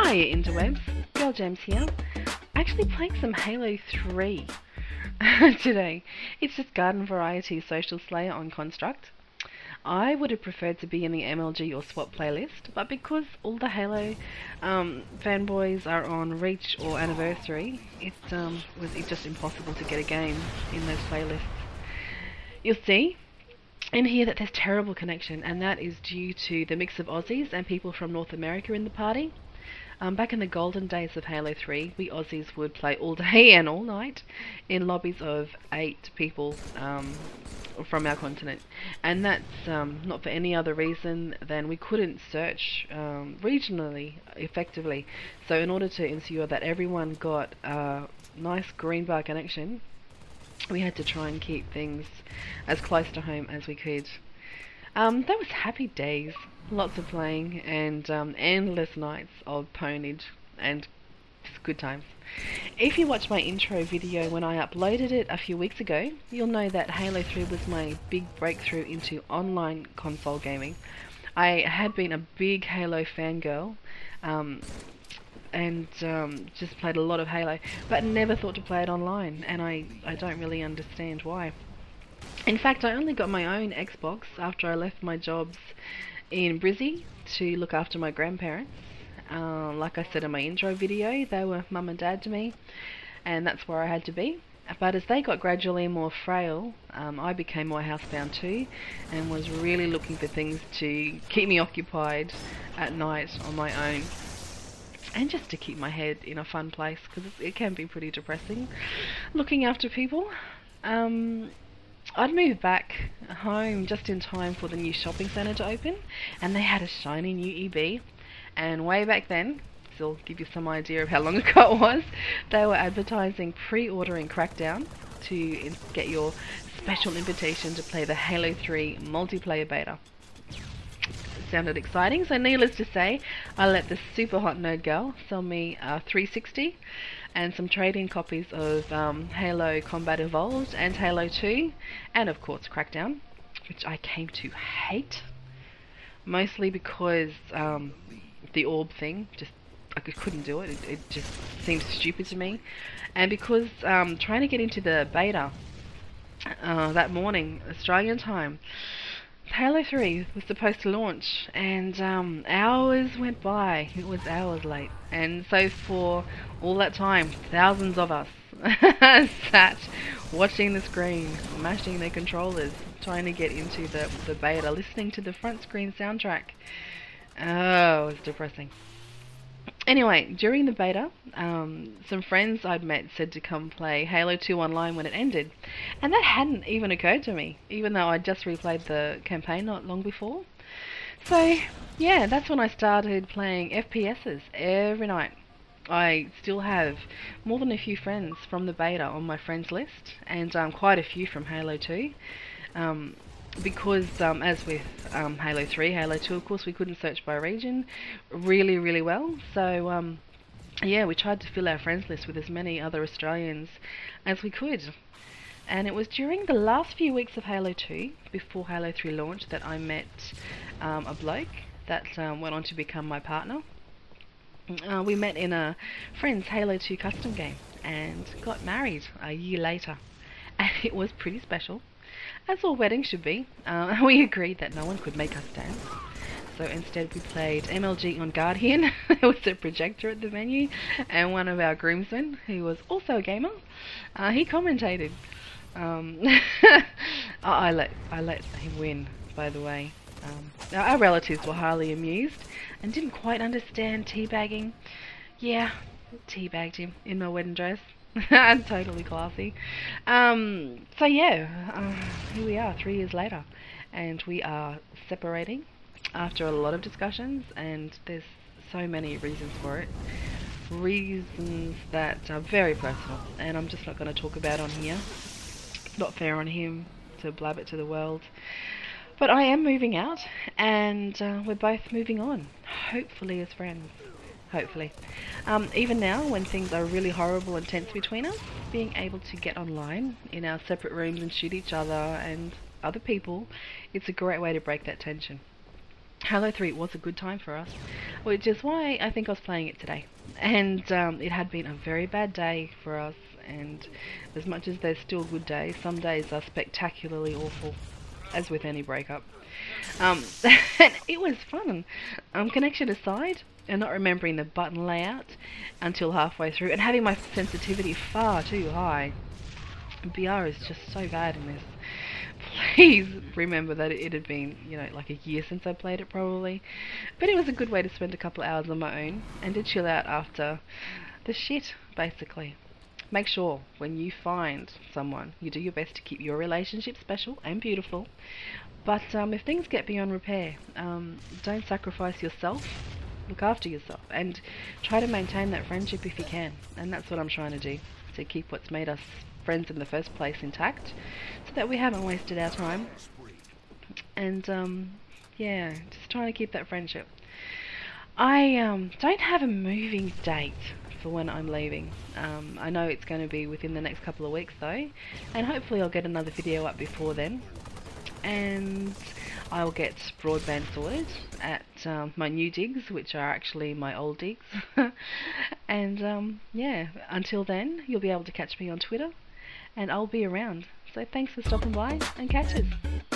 Hiya interwebs, Girl Germs here. Actually playing some Halo 3 today. It's just garden variety social slayer on Construct. I would have preferred to be in the MLG or SWAT playlist, but because all the Halo fanboys are on Reach or Anniversary, it was just impossible to get a game in those playlists. You'll see in here that there's terrible connection, and that is due to the mix of Aussies and people from North America in the party. Back in the golden days of Halo 3, we Aussies would play all day and all night in lobbies of 8 people from our continent. And that's not for any other reason than we couldn't search regionally effectively. So in order to ensure that everyone got a nice green bar connection, we had to try and keep things as close to home as we could. That was happy days. Lots of playing and endless nights of pwnage and just good times. If you watched my intro video when I uploaded it a few weeks ago, you'll know that Halo 3 was my big breakthrough into online console gaming. I had been a big Halo fangirl and just played a lot of Halo, but never thought to play it online, and I don't really understand why. In fact, I only got my own Xbox after I left my jobs in Brizzy to look after my grandparents. Like I said in my intro video, they were mum and dad to me, and that's where I had to be. But as they got gradually more frail, I became more housebound too, and was really looking for things to keep me occupied at night on my own, and just to keep my head in a fun place, because it can be pretty depressing looking after people. I'd moved back home just in time for the new shopping centre to open, and they had a shiny new EB, and way back then, to give you some idea of how long ago it was, they were advertising pre-ordering Crackdown to get your special invitation to play the Halo 3 multiplayer beta. It sounded exciting, so needless to say, I let the super hot nerd girl sell me a 360 and some trade-in copies of Halo Combat Evolved and Halo 2, and of course Crackdown, which I came to hate, mostly because the orb thing, I couldn't do it. It just seemed stupid to me, and because trying to get into the beta that morning, Australian time, Halo 3 was supposed to launch, and hours went by. It was hours late, and so for all that time, thousands of us sat watching the screen, mashing their controllers, trying to get into the beta, listening to the front screen soundtrack. Oh, it was depressing. Anyway, during the beta, some friends I'd met said to come play Halo 2 online when it ended, and that hadn't even occurred to me, even though I'd just replayed the campaign not long before. So, yeah, that's when I started playing FPSs every night. I still have more than a few friends from the beta on my friends list, and quite a few from Halo 2. Because as with Halo 3, Halo 2, of course, we couldn't search by region really well. So yeah, we tried to fill our friends list with as many other Australians as we could. And it was during the last few weeks of Halo 2, before Halo 3 launched, that I met a bloke that went on to become my partner. We met in a friend's Halo 2 custom game and got married a year later. And it was pretty special, as all weddings should be. We agreed that no one could make us dance, so instead we played MLG on Guardian. There was a projector at the venue, and one of our groomsmen, who was also a gamer, he commentated. I let him win, by the way. Our relatives were highly amused and didn't quite understand teabagging. Yeah, teabagged him in my wedding dress. Totally classy. So yeah, here we are 3 years later, and we are separating after a lot of discussions, and there's so many reasons for it. Reasons that are very personal, and I'm just not going to talk about on here. It's not fair on him to blab it to the world. But I am moving out, and we're both moving on, hopefully as friends. Hopefully. Even now, when things are really horrible and tense between us, being able to get online in our separate rooms and shoot each other and other people, it's a great way to break that tension. Halo 3 was a good time for us, which is why I think I was playing it today. And it had been a very bad day for us, and as much as there's still good days, some days are spectacularly awful, as with any breakup. And it was fun. Connection aside, and not remembering the button layout until halfway through, and having my sensitivity far too high. BR is just so bad in this. Please remember that it had been, you know, like a year since I played it probably. But it was a good way to spend a couple of hours on my own and to chill out after the shit, basically. Make sure when you find someone, you do your best to keep your relationship special and beautiful. But if things get beyond repair, don't sacrifice yourself. Look after yourself and try to maintain that friendship if you can. And that's what I'm trying to do, to keep what's made us friends in the first place intact, so that we haven't wasted our time. And yeah, just trying to keep that friendship. I don't have a moving date for when I'm leaving. I know it's going to be within the next couple of weeks though, and hopefully I'll get another video up before then. And I'll get broadband sorted at my new digs, which are actually my old digs. And yeah, until then, you'll be able to catch me on Twitter, and I'll be around. So thanks for stopping by, and catch us.